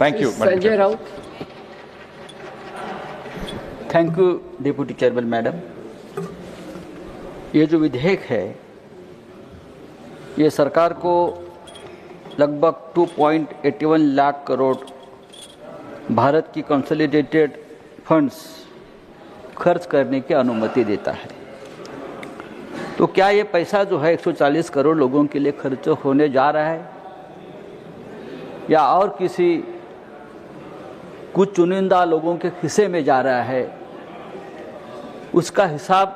Thank you Sanjay Raut. Thank you deputy chairman madam. ये जो विधेयक है ये सरकार को लगभग 2.81 लाख करोड़ भारत की कंसोलिडेटेड फंड्स खर्च करने की अनुमति देता है। तो क्या ये पैसा जो है 140 करोड़ लोगों के लिए खर्च होने जा रहा है या और किसी कुछ चुनिंदा लोगों के हिस्से में जा रहा है, उसका हिसाब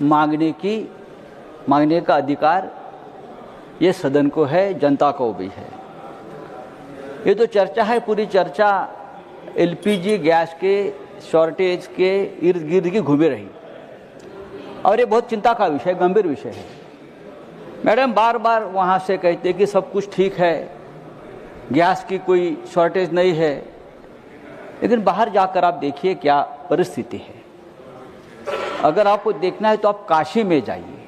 मांगने का अधिकार ये सदन को है, जनता को भी है। ये तो चर्चा है, पूरी चर्चा एलपीजी गैस के शॉर्टेज के इर्द गिर्द की घूमी रही और ये बहुत चिंता का विषय, गंभीर विषय है। मैडम बार बार वहाँ से कहते कि सब कुछ ठीक है, गैस की कोई शॉर्टेज नहीं है, लेकिन बाहर जाकर आप देखिए क्या परिस्थिति है। अगर आपको देखना है तो आप काशी में जाइए।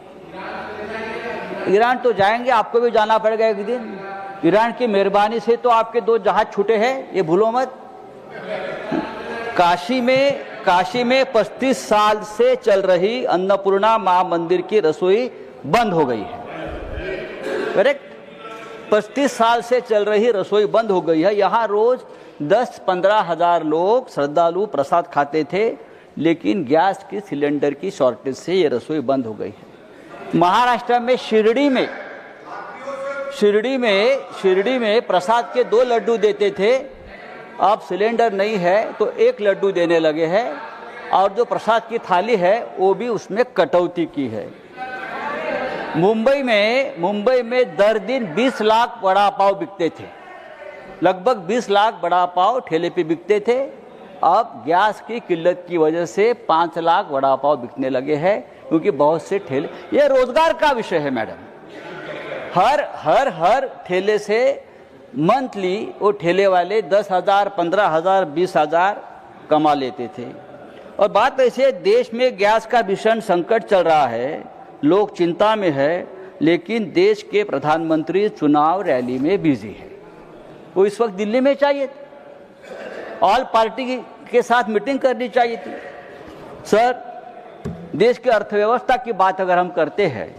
ईरान तो जाएंगे, आपको भी जाना पड़ेगा एक दिन। ईरान की मेहरबानी से तो आपके 2 जहाज छूटे हैं, ये भूलो मत। काशी में 35 साल से चल रही अन्नपूर्णा मां मंदिर की रसोई बंद हो गई है। करेक्ट, 35 साल से चल रही रसोई बंद हो गई है। यहाँ रोज 10-15 हजार लोग श्रद्धालु प्रसाद खाते थे, लेकिन गैस की सिलेंडर की शॉर्टेज से ये रसोई बंद हो गई है। महाराष्ट्र में शिरडी में प्रसाद के 2 लड्डू देते थे, अब सिलेंडर नहीं है तो 1 लड्डू देने लगे हैं और जो प्रसाद की थाली है वो भी उसमें कटौती की है। मुंबई में दर दिन 20 लाख वड़ा पाव बिकते थे, लगभग 20 लाख वड़ा पाव ठेले पे बिकते थे। अब गैस की किल्लत की वजह से 5 लाख वड़ा पाव बिकने लगे हैं, क्योंकि बहुत से ठेले, ये रोजगार का विषय है मैडम। हर ठेले से मंथली वो ठेले वाले 10,000, 15,000, 20,000 कमा लेते थे। और बात ऐसे, देश में गैस का भीषण संकट चल रहा है, लोग चिंता में है, लेकिन देश के प्रधानमंत्री चुनाव रैली में बिजी है। वो इस वक्त दिल्ली में चाहिए, ऑल पार्टी के साथ मीटिंग करनी चाहिए थी। सर, देश की अर्थव्यवस्था की बात अगर हम करते हैं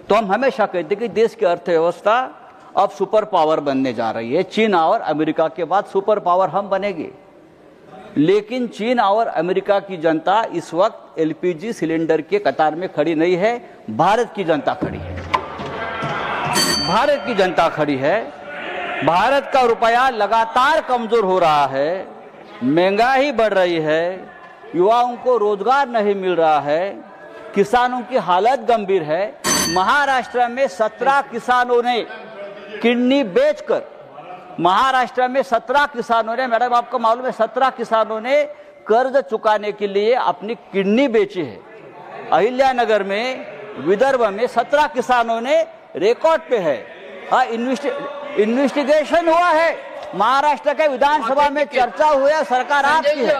तो हम हमेशा कहते हैं कि देश की अर्थव्यवस्था अब सुपर पावर बनने जा रही है। चीन और अमेरिका के बाद सुपर पावर हम बनेंगे, लेकिन चीन और अमेरिका की जनता इस वक्त एलपीजी सिलेंडर के कतार में खड़ी नहीं है, भारत की जनता खड़ी है। भारत की जनता खड़ी है। भारत का रुपया लगातार कमजोर हो रहा है, महंगाई बढ़ रही है, युवाओं को रोजगार नहीं मिल रहा है, किसानों की हालत गंभीर है। महाराष्ट्र में 17 किसानों ने किडनी बेचकर, महाराष्ट्र में 17 किसानों ने, मैडम आपको मालूम है, 17 किसानों ने कर्ज चुकाने के लिए अपनी किडनी बेची है। अहिल्यानगर में, विदर्भ में 17 किसानों ने, रिकॉर्ड पे है। हाँ, इन्वेस्टिगेशन हुआ है, महाराष्ट्र के विधानसभा में चर्चा हुआ है, सरकार आपकी है।